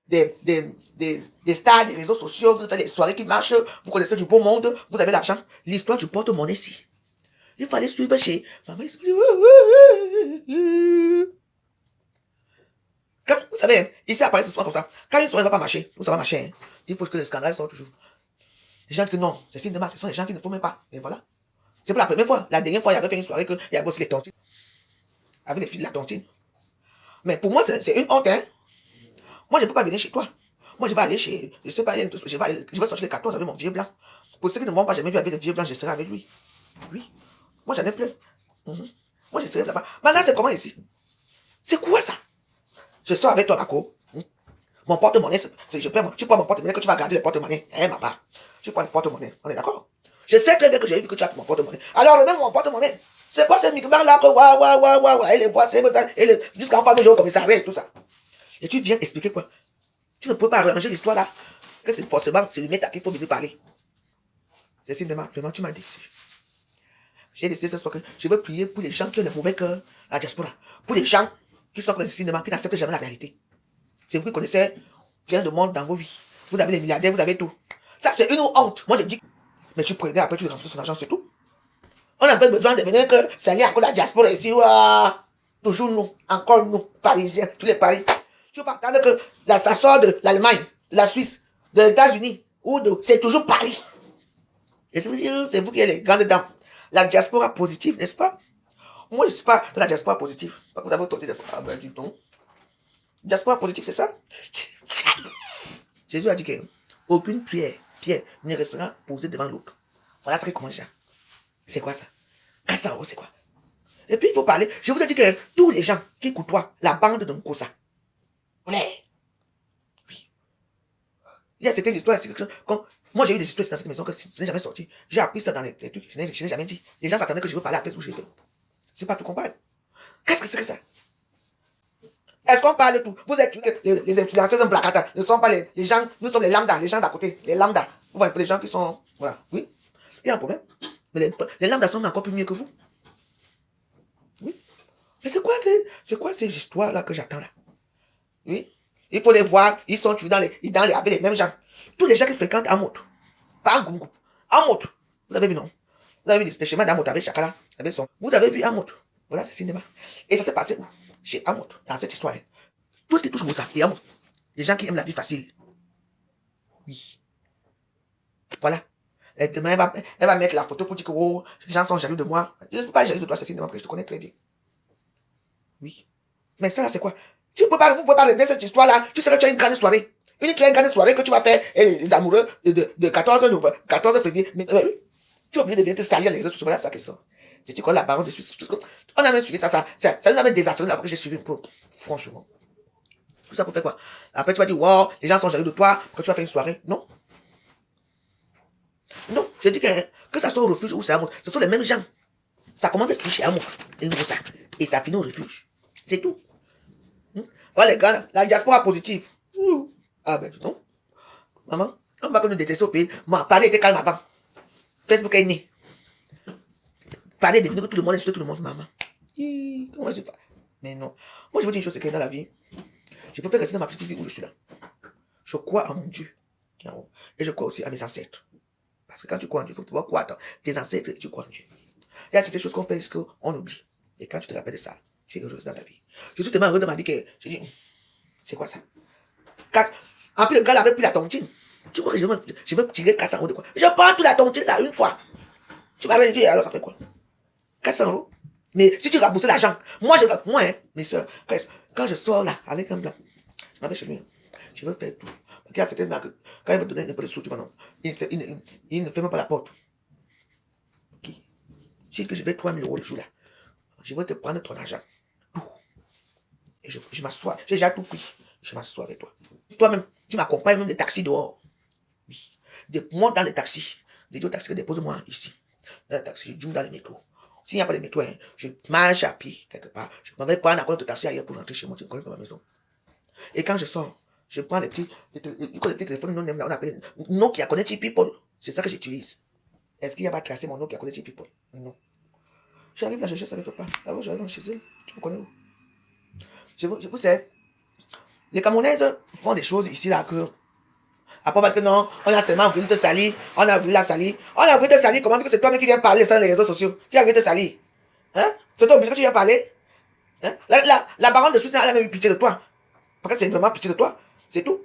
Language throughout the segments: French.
des stars, des réseaux sociaux, vous avez des soirées qui marchent, vous connaissez du beau monde, vous avez l'argent. L'histoire du porte-monnaie, si. Il fallait suivre chez maman. Quand, vous savez, hein, ici apparaît ce soir comme ça. Quand une soirée ne va pas marcher, ça va marcher. Hein, il faut que le scandale sorte toujours. Les gens que non, c'est cinéma, ce sont les gens qui ne font même pas. Et voilà. C'est pour la première fois. La dernière fois, il y avait fait une soirée qu'il y avait aussi les tontines. Avec les filles de la tontine. Mais pour moi, c'est une honte, hein. Moi, je ne peux pas venir chez toi. Moi, je vais aller chez, je sais pas, je vais sortir les 14 avec mon vieux blanc. Pour ceux qui ne m'ont pas jamais vu avec le vieux blanc, je serai avec lui. Oui. Moi, j'en ai plein. Moi, je serai là-bas. Maintenant, c'est comment ici? C'est quoi ça? Je sors avec toi, Marco. Mon porte-monnaie, tu prends mon porte-monnaie que tu vas garder le porte-monnaie. Hein, maman? Tu prends le porte-monnaie. On est d'accord? Je sais très bien que j'ai vu que tu as pris mon porte-monnaie. Alors, même mon porte-monnaie. C'est quoi ce micro là que waouh, elle est bois, c'est ça, jusqu'à on parle de au commissariat et tout ça. Et tu viens expliquer quoi? Tu ne peux pas arranger l'histoire là. Que c'est forcément, c'est le mec à qui il faut venir parler. C'est cinéma, vraiment, tu m'as déçu. J'ai décidé ce soir que je veux prier pour les gens qui ont le mauvais cœur à la diaspora. Pour les gens qui sont dans le cinéma, qui n'acceptent jamais la réalité. C'est vous qui connaissez plein de monde dans vos vies. Vous avez les milliardaires, vous avez tout. Ça, c'est une honte. Moi, je dis. Mais tu prenais, après, tu lui rembourses son argent, c'est tout. On a pas besoin de venir que ça y est encore la diaspora ici. Ouah. Toujours nous, encore nous, Parisiens, tous les Paris. Tu peux pas attendre que ça sort de l'Allemagne, de la Suisse, de les États-Unis, ou de. C'est toujours Paris. Et je veux dire, c'est vous qui êtes les grandes dames. La diaspora positive, n'est-ce pas? Moi, je ne suis pas de la diaspora positive. Parce que vous avez autorité diaspora. Ben, du tout. Diaspora positive, c'est ça? Jésus a dit que aucune pierre ne restera posée devant l'autre. Voilà ce qu'il commence déjà. C'est quoi ça? 400 euros, c'est quoi? Et puis il faut parler. Je vous ai dit que tous les gens qui côtoient la bande de Nkosa, oui. Il y a certaines histoires, moi j'ai eu des histoires dans cette maison que ce n'est jamais sorti. J'ai appris ça dans les trucs, je n'ai jamais dit. Les gens s'attendaient que je veux parler à tête où j'étais. C'est pas tout qu'on parle. Qu'est-ce que c'est que ça? Est-ce qu'on parle de tout? Vous êtes les influenceurs en placata. Ne sont pas les gens, nous sommes les lambda, les gens d'à côté, les lambda. Vous voyez, les gens qui sont, voilà, oui. Il y a un problème. Mais les lambda sont encore plus mieux que vous. Oui. Mais c'est quoi ces histoires-là que j'attends là? Oui. Il faut les voir, ils sont tués avec les mêmes gens. Tous les gens qui fréquentent Amout. Pas Ngoumgou. Amout. Vous avez vu, non? Vous avez vu les schémas d'Amout avec Chakala. Vous avez vu Amout. Voilà, c'est cinéma. Et ça s'est passé où? Chez Amout, dans cette histoire. Tout ce qui touche Moussa et Amout. Les gens qui aiment la vie facile. Oui. Voilà. Et demain, elle va mettre la photo pour dire que oh, les gens sont jaloux de moi. Je ne suis pas jaloux de toi, c'est cinéma, parce que je te connais très bien. Oui. Mais ça, c'est quoi? Vous ne pouvez pas régler cette histoire-là. Tu sais que tu as une grande soirée. Une très grande soirée que tu vas faire et les amoureux de 14 novembre, 14 février. Mais tu es obligé de venir te salir les réseaux sociaux. Voilà ça qui sort. Je dis quoi, la baronne de Suisse. On a même suivi ça nous a même désastroné après que j'ai suivi un peu. Franchement. Tout ça pour faire quoi? Après, tu vas dire, wow, les gens sont jaloux de toi, que tu vas faire une soirée. Non. Non, je dis que ça soit au refuge ou c'est à Amour. Ce sont les mêmes gens. Ça commence à tuer chez Amour. Et ça finit au refuge. C'est tout. Voilà les gars, la diaspora positive. Ah ben non. Maman, on va que nous détester au pays. Moi, Paris était calme avant. Facebook est né. Paris est devenu que tout le monde insulte tout le monde, maman. Comment c'est pas? Mais non. Moi, je veux dire une chose, c'est que dans la vie, je peux faire rester dans ma petite vie où je suis là. Je crois en mon Dieu. Et je crois aussi à mes ancêtres. Parce que quand tu crois en Dieu, il faut que tu croire à tes ancêtres et tu crois en Dieu. Il y a certaines choses qu'on fait qu'on oublie. Et quand tu te rappelles de ça, tu es heureuse dans la vie. Je suis tellement heureux de ma vie que je dis, c'est quoi ça? En plus, le gars avait pris la tontine. Tu vois que je veux tirer 400 euros de quoi? Je prends toute la tontine là une fois. Tu m'avais dit, alors ça fait quoi? 400 euros? Mais si tu rembourses l'argent, moi, hein, mes soeurs, quand je sors là avec un blanc, je m'appelle chez lui, je veux faire tout. Parce qu'il y a certaines marques, quand il veut te donner un peu de sous, tu vois, non, il ne ferme pas la porte. Qui? Je dis que je vais 3 000 euros le jour là. Je vais te prendre ton argent. Tout. Et je m'assois. J'ai déjà tout pris. Je m'assois avec toi. Toi-même, tu m'accompagnes même des taxis dehors. Oui. Monte dans les taxis. Je dis au taxi, dépose-moi ici. Dans le taxi, je joue dans le métro. S'il n'y a pas de métro, hein, je marche à pied quelque part. Je m'en vais prendre un compte de taxi ailleurs pour rentrer chez moi. Tu me connais pas ma maison. Et quand je sors, je prends les petits téléphones non, on appelle Nokia Connected People. C'est ça que j'utilise. Est-ce qu'il n'y a pas tracé mon Nokia Connected People? Non. J'arrive là, je cherche ça quelque part. Là-bas, j'arrive chez elle. Tu me connais où? Je vous sais. Les Camerounaises font des choses ici, là, que... Après, parce que non, on a seulement voulu te salir, on a voulu la salir. On a voulu te salir, comment dire que c'est toi-même qui viens parler sur les réseaux sociaux? Qui a voulu te salir? Hein? C'est toi obligé que tu viens parler? Hein? La baronne de Suisse, elle a même eu pitié de toi. Parce que c'est vraiment pitié de toi. C'est tout.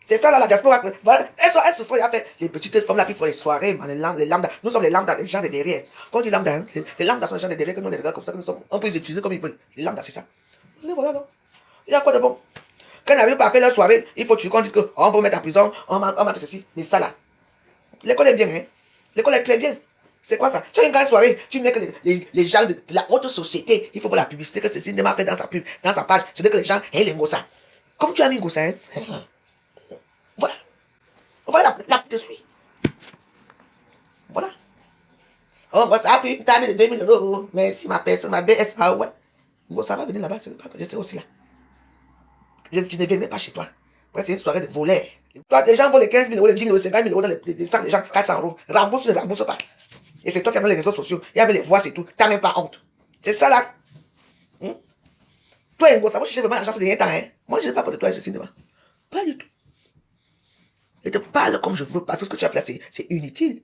C'est ça là, la diaspora. Voilà. Elles se font, les petites femmes là qui font les soirées, les lambda. Nous sommes les lambda, les gens de derrière. Quand on dit lambda, hein, les lambda sont les gens de derrière, que nous les regarde comme ça, que nous sommes, on peut les utiliser comme ils veulent. Les lambda, c'est ça. Les voilà, non? Il y a quoi de bon? Quand on n'arrive pas à faire la soirée, il faut qu'on dise que on va vous mettre en prison, on m'a fait ceci. Mais ça là, l'école est bien, hein? L'école est très bien. C'est quoi ça? Tu as une grande soirée, tu mets que les gens de la haute société, il faut voir la publicité que ceci m'a fait dans sa pub, dans sa page, c'est que les gens aiment les ngossa. Comme tu as mis ngossa, hein? Voilà. Voilà, la te suit. Voilà. Oh, moi, ça a pris, t'as mis de 2000 €. Mais si ma personne, ma BSA, ouais. Bon, ça va venir là-bas, je sais aussi là. Je ne viendrai pas chez toi. Ouais, c'est une soirée de volets. Toi, les gens volent les 15 000 €, les 10 000 €, les 50 000 € dans les sacs des gens, 400 €. Rembourse ou ne rembourse pas. Et c'est toi qui as les réseaux sociaux. Il y avait les voix, c'est tout. T'as même pas honte. C'est ça là. Toi, ça va chercher vraiment l'argent ces derniers temps, hein. Moi, je n'ai pas peur de toi, je sais pas. Pas du tout. Je te parle comme je veux parce que ce que tu as fait là, c'est inutile.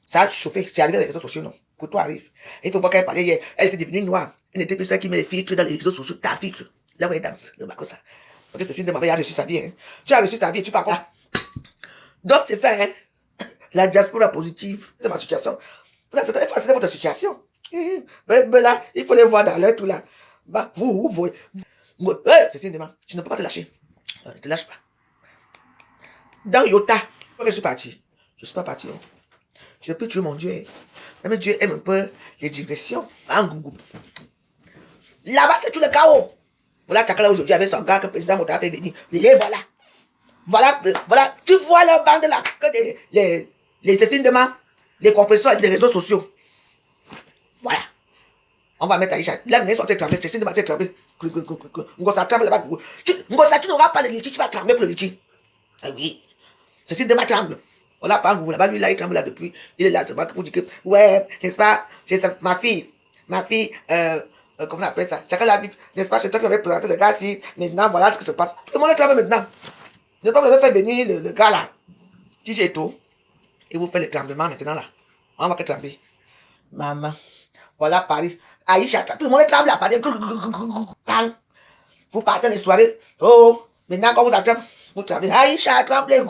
Ça a chauffé. C'est arrivé dans les réseaux sociaux, non. Que toi arrive. Et il faut voir qu'elle parlait hier. Elle était devenue noire. Elle n'était plus celle qui met les filtres dans les réseaux sociaux. Ta filtre. Là où elle danse. Le bac ça. Parce que Cécile de Marie a reçu sa vie. Hein. Tu as reçu ta vie et tu pars là. Donc c'est ça, hein. La diaspora positive de ma situation. C'est votre situation. Mais là, il faut les voir dans leur tout là. Bah, vous voyez. Cécile de Marie, tu ne peux pas te lâcher. Ne te lâche pas. Dans Yota, je suis parti. Je ne suis pas parti. Hein. Je peux tuer mon Dieu. Même Dieu aime un peu les digressions. En Google. Là-bas, c'est tout le chaos. Voilà, Tchakala aujourd'hui avec son gars que le président Mota a fait venir. Et voilà. Voilà. Tu vois la bande là. Que les Cécile de main, les compresseurs et les réseaux sociaux. Voilà. On va mettre Aïcha. Là, on sorti trembler. Cécile de main, trembler. Ngosa tremble là-bas. Ngosa, tu n'auras pas de litchi, tu vas trembler pour le litchi. Ah oui. Cécile de main tremble. On l'a pas en là-bas, lui là, il tremble là depuis. Il est là, c'est pas pour dire que, ouais, n'est-ce pas, ma fille, comment on appelle ça, chacun la vie, n'est-ce pas, c'est toi qui m'avais présenté le gars ici, maintenant, voilà ce qui se passe. Tout le monde est tremble maintenant. N'est-ce pas, vous avez fait venir le gars là, DJ Eto, et vous faites le tremblement maintenant là. On va que trembler. Maman, voilà Paris. Aïcha, tout le monde est tremble à Paris. Vous partez les soirées. Oh, maintenant quand vous attrapez, vous tremblez. Aïcha, tremblez.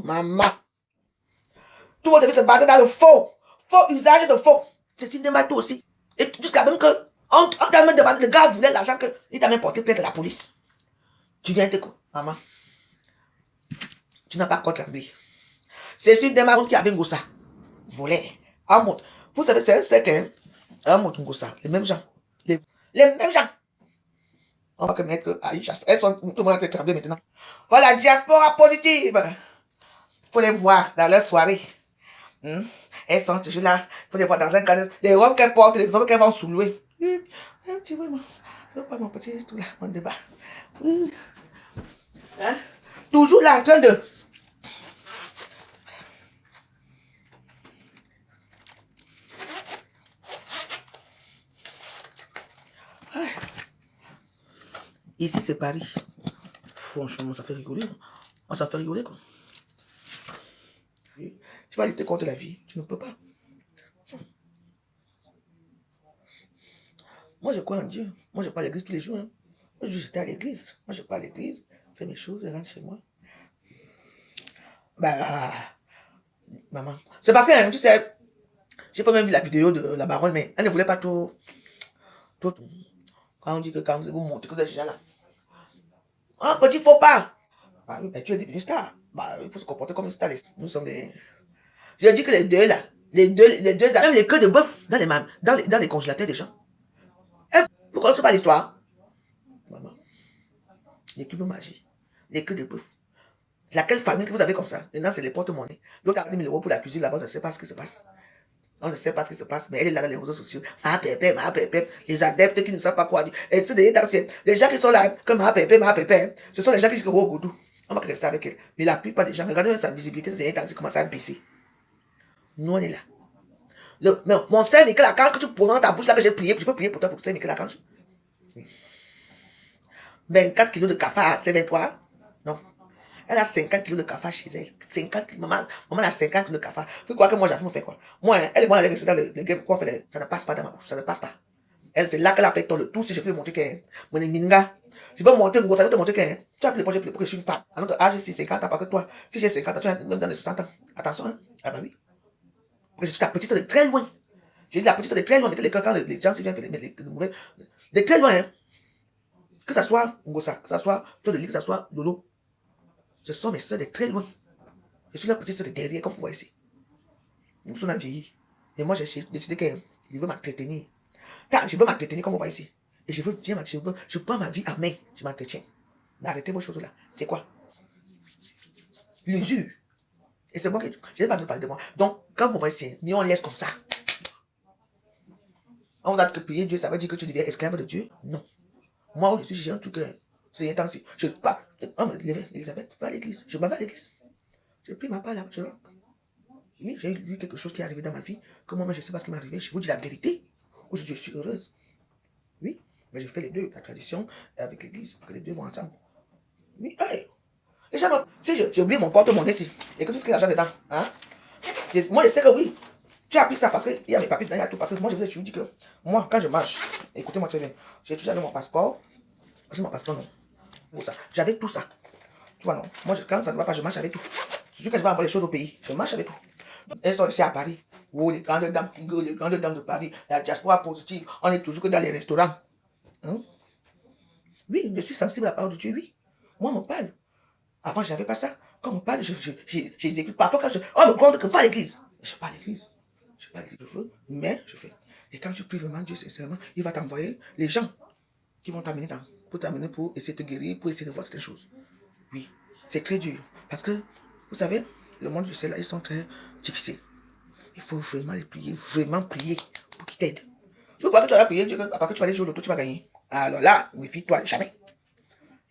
Maman. Tout le monde devait se baser dans le faux usage de faux. C'est une démarche aussi. Et jusqu'à même que, on t'a même demandé, le gars voulait l'argent qu'il t'a même porté plainte à la police. Tu viens de quoi, maman? Tu n'as pas encore tremblé. C'est une démarche qui avait un gossa. Volait. Un mot. Vous savez, c'est un certain. Un mot, un gossa. Les mêmes gens. Les mêmes gens. On va que mettre Aïcha. Elles sont, tout le monde est tremblé maintenant. Voilà, diaspora positive. Faut les voir dans leur soirée. Elles sont toujours là. Il faut les voir dans un cadre. Les robes qu'elles portent, les hommes qu'elles vont soulever. Un petit peu, moi. Je veux pas mon petit tout là, mon débat. Hein? Toujours là en train de. Ici c'est Paris. Franchement, ça fait rigoler. Ça fait rigoler quoi. Tu vas lutter contre la vie, tu ne peux pas. Moi, je crois en Dieu. Moi, je pars à l'église tous les jours. Hein. Moi, j'étais à l'église. Moi, je pars à l'église, fais mes choses, je rentre chez moi. Bah, maman. C'est parce que, tu sais, j'ai pas même vu la vidéo de la baronne, mais elle ne voulait pas tout. Quand on dit que quand vous montez que vous êtes déjà là. Un petit faux pas. Bah oui, bah, tu es devenu star. Bah, il faut se comporter comme une star. Nous sommes des. Je dis que les deux là, les deux, même les queues de bœuf dans les congélateurs des gens. Vous ne connaissez pas l'histoire? Maman. Les cubes magie. Les queues de bœuf. Laquelle famille que vous avez comme ça? Maintenant, c'est les porte-monnaies. L'autre a 10 000 € pour la cuisine là-bas, on ne sait pas ce qui se passe. On ne sait pas ce qui se passe, mais elle est là dans les réseaux sociaux. Ma pépé, les adeptes qui ne savent pas quoi dire. Et les gens qui sont là, comme ma pépé, ce sont les gens qui disent que oh, Goudou. On va rester avec elle. Mais la plupart des gens, regardez même sa visibilité, c'est un temps qui commence à baisser. Nous, on est là. Mon Saint Michel Archange que tu prononces dans ta bouche là que j'ai prié, je peux prier pour toi pour Saint Michel Archange. 24 kilos de cafard, c'est 23. Non. Elle a 50 kilos de cafard chez elle. 50 kilos. Maman a 50 kilos de cafard. Tu crois que moi, j'arrive à faire quoi? Moi, hein, elle est bonne avec les games. Quoi, ça ne passe pas dans ma bouche. Ça ne passe pas. Elle, c'est là qu'elle a fait tout le tout. Si je veux montrer qu'elle. Mon minga. Je peux montrer, ça veut te montrer qu'elle. Tu as pris les pour que je suis une femme. À notre âge, c'est 50 ans, parce que toi, si j'ai 50 ans, tu as même dans les 60 ans. Attention, hein. Ah bah oui. Parce que je suis ta petite, de très loin. J'ai dit la petite, de très loin. Mettez les quand les gens, si viennent faire les mauvais. De très loin, hein. Que ça soit Ngosa, que ça soit toi de l'île, que ça soit Lolo. Ce sont mes soeurs de très loin. Je suis la petite soeur de derrière, comme vous voyez ici. Nous sommes vieillis. Et moi, j'ai décidé que je veux m'entretenir. Quand je veux m'entretenir, comme on voit ici. Et je veux dire, je prends ma vie à main. Je m'entretiens. Mais arrêtez vos choses là. C'est quoi? L'usure. Et c'est moi qui. Je n'ai pas besoin de parler de moi. Donc, quand vous voyez ici, on laisse comme ça. On vous a que prier Dieu, ça veut dire que tu deviens esclave de Dieu? Non. Moi, je suis, j'ai un truc. C'est intense. Je ne peux pas. On me lève, Elisabeth, va à l'église. Je m'en vais à l'église. Je prie ma part là. Oui, j'ai vu quelque chose qui est arrivé dans ma vie. Que moi, je ne sais pas ce qui m'est arrivé. Je vous dis la vérité. Aujourd'hui, je suis heureuse. Oui, mais je fais les deux, la tradition avec l'église, parce que les deux vont ensemble. Oui, hey. Les gens, si j'ai oublié mon porte-monnaie ici, et que tout ce qui est l'argent dedans, hein, moi je sais que oui, tu as pris ça parce qu'il y a mes papiers dedans, il y a tout, parce que moi je vous ai dit que, moi quand je marche, écoutez-moi très bien, j'ai toujours mon passeport, parce que mon passeport non, pour ça, j'avais tout ça, tu vois non, moi quand ça ne va pas, je marche avec tout, c'est sûr que je vais avoir les choses au pays, je marche avec tout. Elles sont ici à Paris, oh, les grandes dames de Paris, la diaspora positive, on est toujours que dans les restaurants. Hein? Oui, je suis sensible à la parole de Dieu, oui. Moi, on me parle. Avant, je n'avais pas ça. Quand on me parle, j'exécute. Parfois, quand on me compte que pas à l'église. Je ne suis pas à l'église. Je ne suis pas à l'église, je veux, mais je fais. Et quand tu pries vraiment Dieu sincèrement, il va t'envoyer les gens qui vont t'amener pour essayer de te guérir, pour essayer de voir certaines choses. Oui, c'est très dur. Parce que, vous savez, le monde du ciel, ils sont très difficiles. Il faut vraiment les prier, vraiment prier pour qu'ils t'aident. Je crois que tu vas prier, Dieu, après que tu vas aller jouer l'auto, tu vas gagner. Alors là, méfie-toi, jamais.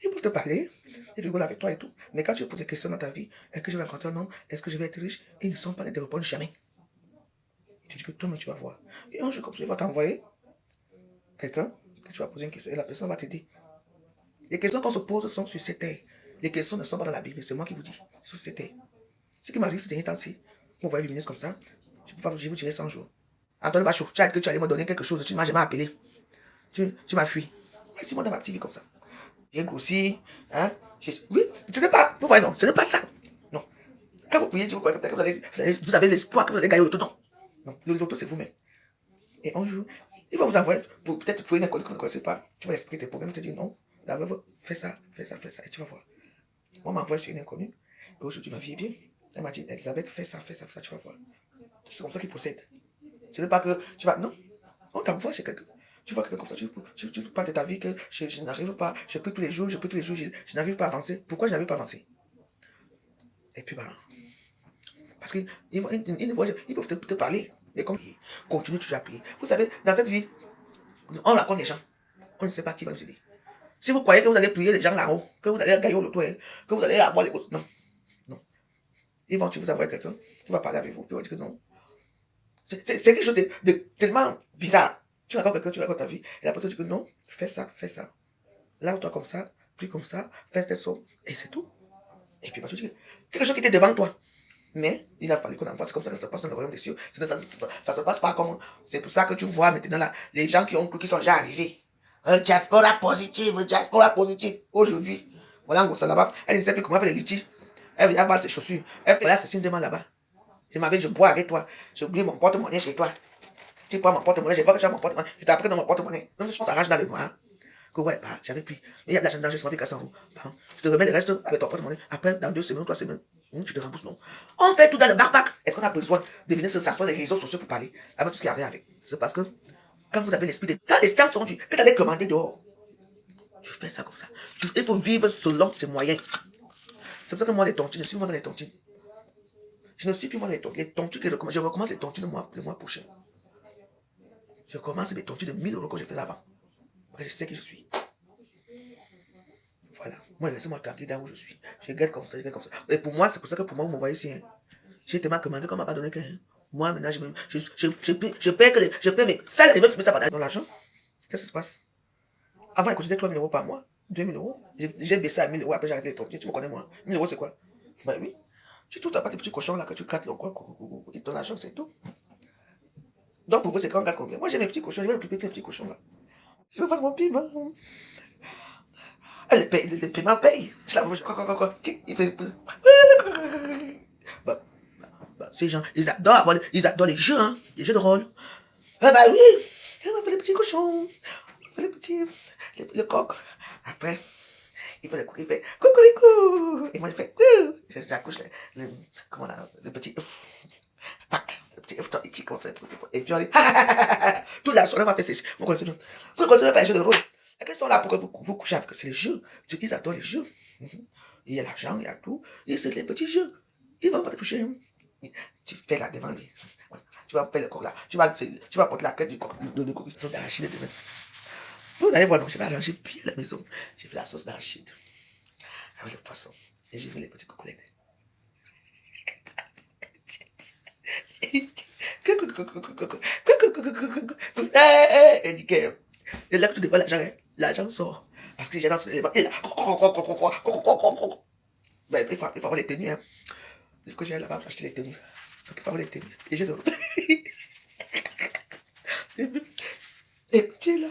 Ils peuvent te parler, ils rigolent avec toi et tout. Mais quand tu poses des questions dans ta vie, est-ce que je vais rencontrer un homme, est-ce que je vais être riche, ils ne sont pas là de répondre jamais. Tu dis que toi-même tu vas voir. Et un jour comme ça, il va t'envoyer quelqu'un, que tu vas poser une question, et la personne va t'aider. Les questions qu'on se pose sont sur cette terre. Les questions ne sont pas dans la Bible, c'est moi qui vous dis, sur cette terre. Ce qui m'arrive ces derniers temps-ci, vous voyez lumineuse comme ça, je peux pas vous tirer 100 jours. Antoine Bachot, tu as dit que tu allais me donner quelque chose, tu ne m'as jamais appelé. Tu m'as fui. C'est moi dans ma petite vie comme ça. J'ai grossi, hein. Oui, ce n'est pas, vous voyez, non, ce n'est pas ça. Non. Quand vous priez, vous croyez que vous avez l'espoir que vous allez gagner l'auto. Non. Non, l'auto, c'est vous-même. Et un jour, il va vous envoyer, peut-être trouver une école que vous ne connaissez pas. Tu vas expliquer tes problèmes, te dire non, la veuve, fais ça, fais ça, fais ça, et tu vas voir. Moi, m'envoie sur une inconnue, et aujourd'hui, ma vie est bien. Elle m'a dit, Elisabeth, fais ça, fais ça, fais ça, tu vas voir. C'est comme ça qu'il procède. Ce n'est pas que tu vas, non, on t'envoie chez quelqu'un. Tu vois quelqu'un comme ça, tu parles de ta vie que je n'arrive pas, je prie tous les jours, je n'arrive pas à avancer. Pourquoi je n'arrive pas à avancer? Et puis, bah, parce qu'ils peuvent te parler. Et comme ils continuent toujours à prier. Vous savez, dans cette vie, on raconte les gens. On ne sait pas qui va nous aider. Si vous croyez que vous allez prier les gens là-haut, que vous allez gagner au loto, que vous allez avoir les choses, non. Non. Ils vont vous envoyer quelqu'un qui va parler avec vous, qui va dire que non. C'est quelque chose de tellement bizarre. Tu racontes quelqu'un, tu racontes ta vie, et la personne dit que non, fais ça, fais ça. Lave-toi comme ça, prie comme ça, fais tes sommes, et c'est tout. Et puis, parce que quelque chose qui était devant toi. Mais il a fallu qu'on en voit. C'est comme ça que ça se passe dans le royaume des cieux. Ça se passe pas comme. C'est pour ça que tu vois maintenant là, les gens qui ont cru qu'ils sont déjà arrivés. Un diaspora positive, aujourd'hui. Voilà, en là-bas, elle ne sait plus comment faire les litiges. Elle vient voir ses chaussures. Elle fait là, c'est une demande là-bas. Je bois avec toi. J'ai oublié mon porte-monnaie chez toi. Tu prends mon porte-monnaie, je vois que tu as mon porte-monnaie. Je t'ai appris dans mon porte-monnaie. Donc, je s'arrache dans les noirs. Que ouais, bah, j'avais pris. Mais il y a de l'argent dedans, je m'en pris 400 euros. Bah, je te remets le reste avec ton porte-monnaie. Après, dans 2 semaines, 3 semaines, tu te rembourses, non. On fait tout dans le backpack. Est-ce qu'on a besoin de venir se s'asseoir les réseaux sociaux pour parler avec tout ce qui a rien avec? C'est parce que quand vous avez l'esprit de. Quand les temps sont durs, que tu allais commander dehors, tu fais ça comme ça. Il faut vivre selon ses moyens. C'est pour ça que moi, les tontines, je suis moi dans les tontines. Je ne suis plus moi les tontines. Les tontines que je recommence les tontines le mois prochain. Je commence les tontines de 1000 euros que je faisais avant. Parce que je sais qui je suis. Voilà. Moi, laissez-moi tranquille là où je suis. Je gagne comme ça, je gagne comme ça. Et pour moi, c'est pour ça que pour moi, vous me voyez ici. Hein. J'ai tellement commandé qu'on m'a pas donné qu'un. Moi, maintenant, je paie mais ça, les mecs, ça dans l'argent. Qu'est-ce qui se passe? Avant, elle cotisait 3 000 euros par mois. 2000 euros. J'ai baissé à 1000 euros, après j'ai arrêté les tonnes. Tu me connais, moi. 1000 euros, c'est quoi? Ben oui. Tu trouves, t'as pas des petits cochons là que tu grattes, quoi, et ton argent, c'est tout. Donc pour vous, c'est quand on gratte combien? Moi, j'ai mes petits cochons, je vais m'occuper de mes petits cochons là. Je veux faire mon paiement. Ah, les paiements payent. Je la vois, quoi. Il fait. Bah, ces gens, ils adorent les jeux, hein, les jeux de rôle. Ah bah oui, on va faire les petits cochons, on va faire les petits, le coq. Après, il fait le coq, il fait coucou. Et moi, je fais coucou. J'accouche comment là, le petit œuf. Tac, le petit œuf, il tire comme ça. Et puis on dit, toute la soirée, on va faire ceci. Vous connaissez bien. Vous ne connaissez pas les jeux de rôle. Et quand ils sont là pour que vous couchez avec, c'est les jeux. Ils adorent les jeux. Il y a l'argent, il y a tout. Et c'est les petits jeux. Ils ne vont pas te toucher. Tu fais là devant lui. Tu vas faire le coq là. Tu vas porter la quête du coq. De coq. Ils sont d'arachide demain. Vous allez voir, donc je vais arranger bien la maison. J'ai fait la sauce d'arachide. Avec le poisson. Et j'ai mis les petits coquelettes. Et là que tu dépends l'argent sort. Parce que j'ai dans ce élément. Et là. Ben, il faut avoir les tenues. Hein. Il faut que j'aille là-bas pour acheter les tenues. Donc il faut avoir les tenues. Et j'ai de l'eau. Et tu es là.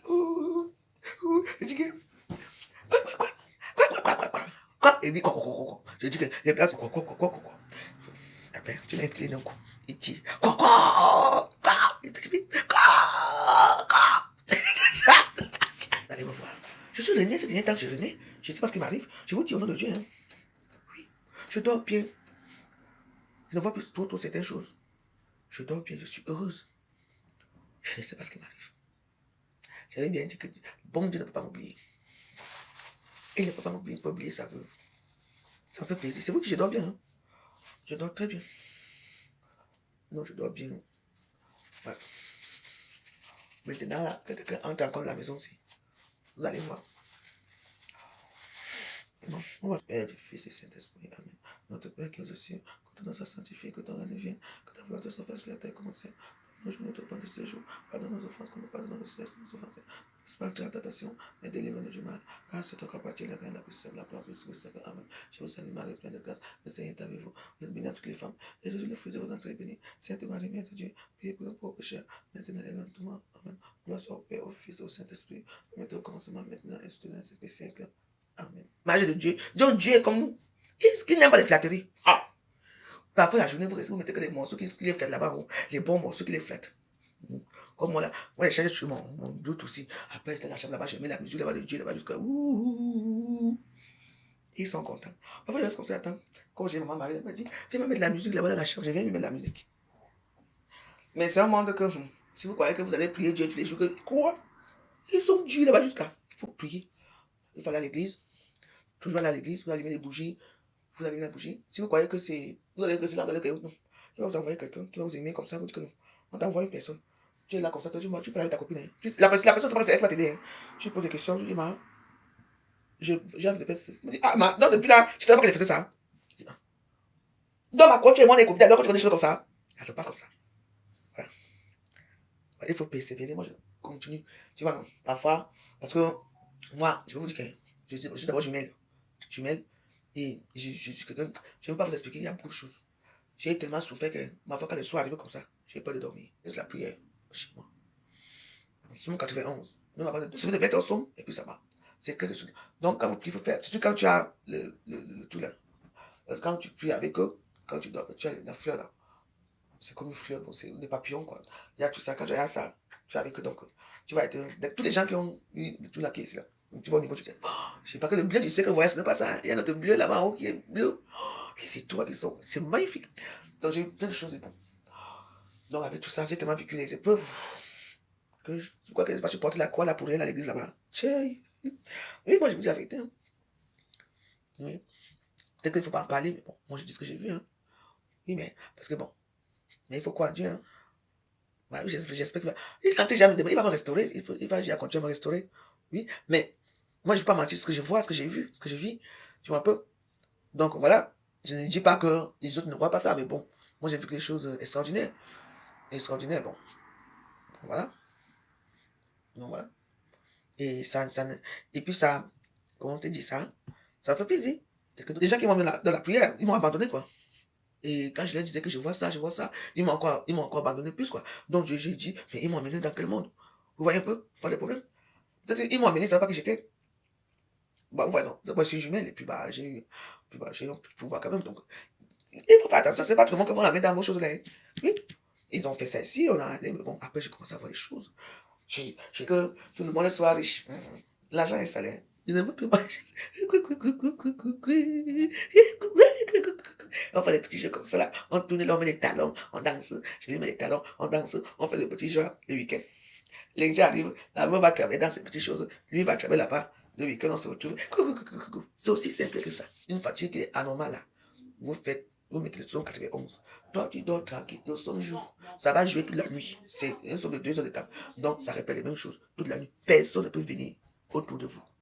Je dis que. Quoi? Et dit quoi? Je dis que les places, quoi. Après, tu l'inclines d'un coup. Il tire. Quoi? Allez me voir. Je suis René, c'est rien tant que je suis René. Je sais pas ce qui m'arrive. Je vous dis au nom de Dieu. Hein. Oui. Je dors bien. Je ne vois plus trop certaines choses. Je dors bien, je suis heureuse. Je ne sais pas ce qui m'arrive. J'avais bien dit que bon Dieu ne peut pas m'oublier. Il ne peut pas m'oublier, il peut oublier sa veuve. Ça me fait plaisir. C'est vous qui je dors bien. Hein? Je dors très bien. Non, je dors bien. Ouais. Maintenant, là, quelqu'un entre encore dans la maison aussi. Vous allez voir. Non, on va se perdre du Fils et Saint-Esprit. Amen. Notre Père qui est aux cieux, que ton nom soit sanctifié, que ton règne vienne, que ta volonté soit faite sur la terre comme au ciel. Nous, je notre pain de ce jour. Pardonne nos offenses comme nous pardonnons nos offenses. C'est pas la tentation, mais délivre-nous du mal. Car c'est toi qui appartient la reine, la puissance, la gloire, le Seigneur. Amen. Je vous salue Marie, pleine de grâce. Le Seigneur est avec vous. Vous êtes bénie à toutes les femmes. Et Jésus, le fruit de vos entrailles, béni. Sainte Marie, Mère de Dieu, priez pour nous pauvres pécheurs, maintenant et dans tout le monde. Amen. Gloire soit au Père, au Fils et au Saint-Esprit, maintenant au commencement, maintenant et sur les siècles. Amen. Magie de Dieu. Donc Dieu est comme nous. Il n'aime pas les flatteries. Ah. Parfois la journée, vous mettez que les morceaux qui les flattent là-bas, les bons morceaux qui les flattent. Comme moi là, moi j'ai changé sur mon Bluetooth aussi. Après j'étais dans la chambre là-bas, je mets la musique là-bas de Dieu là-bas jusqu'à ouh. Ils sont contents. Parfois je reste comme ça, attends. Quand j'ai maman Marie, elle m'a dit, viens me mettre la musique là-bas dans la chambre, je viens lui mettre la musique. Mais c'est un monde que, si vous croyez que vous allez prier Dieu tous les jours, quoi? Ils sont Dieu là-bas jusqu'à. Il faut prier. Il faut aller à l'église. Toujours aller à l'église, vous allumez les bougies, vous allumez la bougie. Si vous croyez que c'est. Vous allez rester là, vous allez non. Il va vous envoyer quelqu'un qui va vous aimer comme ça, vous dites que non. On t'envoie une personne. Tu es là comme ça, tu dis, moi, tu peux aller avec ta copine. Hein. La personne, c'est elle qui va t'aider. Hein. Tu poses des questions, je dis, ma. J'ai envie de faire ça. Je dis, ah, ma, non, depuis là, je ne savais pas qu'elle faisait ça. Je dis, ah. Dans ma coach, tu es moi, on est copines, alors que tu fais des choses comme ça. Ça se passe comme ça. Voilà. Il faut persévérer. Moi, je continue. Tu vois, non. Parfois, parce que moi, je vais vous dire que je suis d'abord jumelle. Et je suis quelqu'un, je ne vais pas vous expliquer, il y a beaucoup de choses. J'ai tellement souffert que ma foi, quand le soir arrive comme ça, j'ai peur de dormir. C'est la prière chez moi. Somme 91. Nous m'avons dit, de mettre en somme, et puis ça va. C'est quelque chose. Donc, quand vous priez, il faut faire. Surtout quand tu as le tout là. Parce que quand tu pries avec eux, quand tu dors, tu as la fleur là. C'est comme une fleur, bon, c'est des papillons quoi. Il y a tout ça. Quand tu as ça, tu es avec eux. Donc, tu vas être. Tous les gens qui ont eu tout là qui est ici là. Tu vois au niveau, tu sais. Oh, je sais pas que le bleu du siècle, vous voyez, ce n'est pas ça. Il y a notre bleu là-bas en haut qui est bleu. Oh, c'est toi qui sont. C'est magnifique. Donc j'ai eu plein de choses. Donc avec tout ça, j'ai tellement vécu les épreuves que je crois que je portais la croix là pour aller à l'église là-bas. Oui, moi je vous dis la vérité. Hein. Oui. Peut-être qu'il ne faut pas en parler, mais bon, moi je dis ce que j'ai vu. Hein. Oui, mais parce que bon, mais il faut croire Dieu. Hein. Ouais, oui, j'espère qu'il va. Il va me restaurer. Il va continuer à me restaurer. Oui, mais moi je ne vais pas mentir ce que je vois, ce que j'ai vu, ce que je vis. Tu vois un peu. Donc voilà, je ne dis pas que les autres ne voient pas ça, mais bon, moi j'ai vu des choses extraordinaires. Extraordinaires, bon. Voilà. Donc voilà. Et et puis ça, comment on te dit ça? Ça fait plaisir. C'est que des gens qui m'ont mis dans la prière, ils m'ont abandonné, quoi. Et quand je leur disais que je vois ça, ils m'ont encore abandonné plus, quoi. Donc j'ai dit, mais ils m'ont amené dans quel monde? Vous voyez un peu? Pas de problème. Peut-être ils m'ont amené, ça va pas que j'étais. Bah, ouais, non, c'est pas, je suis jumelle, et puis bah, j'ai un pouvoir quand même. Donc, il faut faire attention, c'est pas tout le monde que vous l'amène dans vos choses là. Hein. Oui, ils ont fait ça ici, on a allé, mais bon, après j'ai commencé à voir les choses. J'ai que tout le monde soit riche. L'argent est salaire. Je ne veux plus pas. On fait des petits jeux comme ça là. On tourne là, on met les talons, on danse. Je lui mets les talons, on danse. On fait des petits jeux le week-end. Les gens arrivent, la meuf va travailler dans ces petites choses. Lui va travailler là-bas. Le week-end, on se retrouve. C'est aussi simple que ça. Une fatigue qui est anormale là. Vous mettez le son 91. Toi, tu dors tranquille, le son joue. Ça va jouer toute la nuit. C'est un son de 2 heures de temps. Donc, ça répète les mêmes choses toute la nuit. Personne ne peut venir autour de vous.